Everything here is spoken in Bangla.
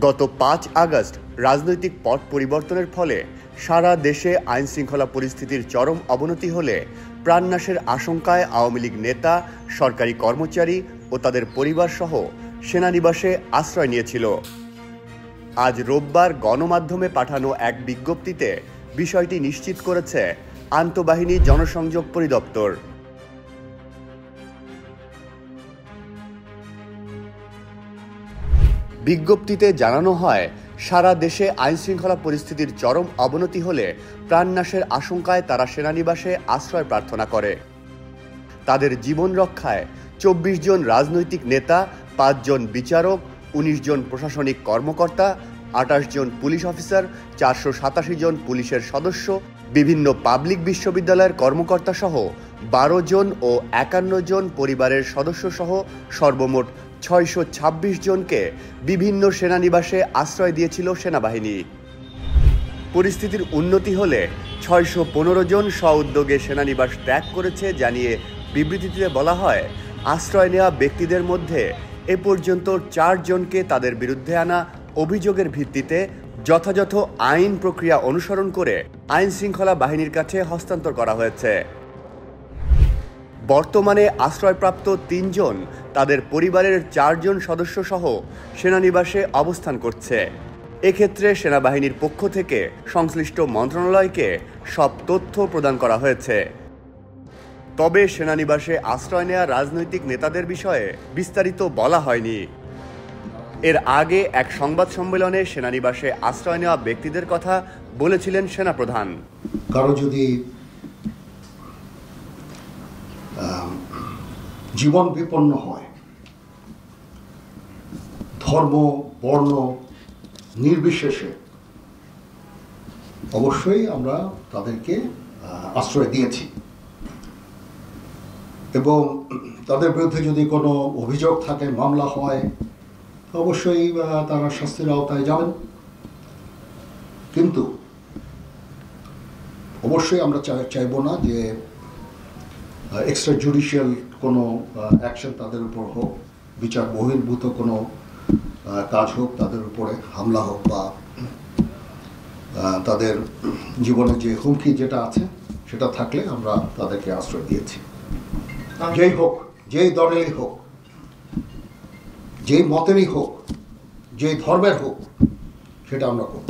গত ৫ আগস্ট রাজনৈতিক পট পরিবর্তনের ফলে সারা দেশে আইনশৃঙ্খলা পরিস্থিতির চরম অবনতি হলে প্রাণনাশের আশঙ্কায় আওয়ামী লীগ নেতা, সরকারি কর্মচারী ও তাদের পরিবারসহ সেনানিবাসে আশ্রয় নিয়েছিল। আজ রোববার গণমাধ্যমে পাঠানো এক বিজ্ঞপ্তিতে বিষয়টি নিশ্চিত করেছে আন্তঃবাহিনী জনসংযোগ পরিদপ্তর। বিজ্ঞপ্তিতে জানানো হয়, সারা দেশে আইনশৃঙ্খলা পরিস্থিতির চরম অবনতি হলে প্রাণনাশের আশঙ্কায় তারা সেনানিবাসে আশ্রয় প্রার্থনা করে। তাদের জীবন রক্ষায় ২৪ জন রাজনৈতিক নেতা, ৫ জন বিচারক, ১৯ জন প্রশাসনিক কর্মকর্তা, ২৮ জন পুলিশ অফিসার, ৪৮৭ জন পুলিশের সদস্য, বিভিন্ন পাবলিক বিশ্ববিদ্যালয়ের কর্মকর্তা সহ ১২ জন ও ৫১ জন পরিবারের সদস্য সহ সর্বমোট ৬২৬ জনকে বিভিন্ন সেনানিবাসে আশ্রয় দিয়েছিল সেনাবাহিনী। পরিস্থিতির উন্নতি হলে ৬১৫ জন স্বউদ্যোগে সেনানিবাস ত্যাগ করেছে জানিয়ে বিবৃতিতে বলা হয়, আশ্রয় নেওয়া ব্যক্তিদের মধ্যে এ পর্যন্ত ৪ জনকে তাদের বিরুদ্ধে আনা অভিযোগের ভিত্তিতে যথাযথ আইন প্রক্রিয়া অনুসরণ করে আইন শৃঙ্খলা বাহিনীর কাছে হস্তান্তর করা হয়েছে। বর্তমানে আশ্রয়প্রাপ্ত ৩ জন তাদের পরিবারের ৪ জন সদস্য সহ সেনানিবাসে অবস্থান করছে। এক্ষেত্রে সেনাবাহিনীর পক্ষ থেকে সংশ্লিষ্ট মন্ত্রণালয়কে সব তথ্য প্রদান করা হয়েছে। তবে সেনানিবাসে আশ্রয় নেওয়া রাজনৈতিক নেতাদের বিষয়ে বিস্তারিত বলা হয়নি। এর আগে এক সংবাদ সম্মেলনে সেনানিবাসে আশ্রয় নেওয়া ব্যক্তিদের কথা বলেছিলেন সেনাপ্রধান। কারো যদি জীবন বিপন্ন হয়, ধর্ম বর্ণ নির্বিশেষে অবশ্যই আমরা তাদেরকে আশ্রয় দিয়েছি এবং তাদের বিরুদ্ধে যদি কোনো অভিযোগ থাকে, মামলা হয়, অবশ্যই তারা শাস্তির আওতায় যাবেন। কিন্তু অবশ্যই আমরা চাইব না যে এক্সট্রা জুডিশিয়াল কোনো অ্যাকশন তাদের উপর হোক, বিচার বহির্ভূত কোনো কাজ হোক, তাদের উপরে হামলা হোক বা তাদের জীবনে যে হুমকি যেটা আছে সেটা থাকলে আমরা তাদেরকে আশ্রয় দিয়েছি। যেই হোক, যেই দলেরই হোক, যেই মতেরই হোক, যেই ধর্মের হোক, সেটা আমরা করব।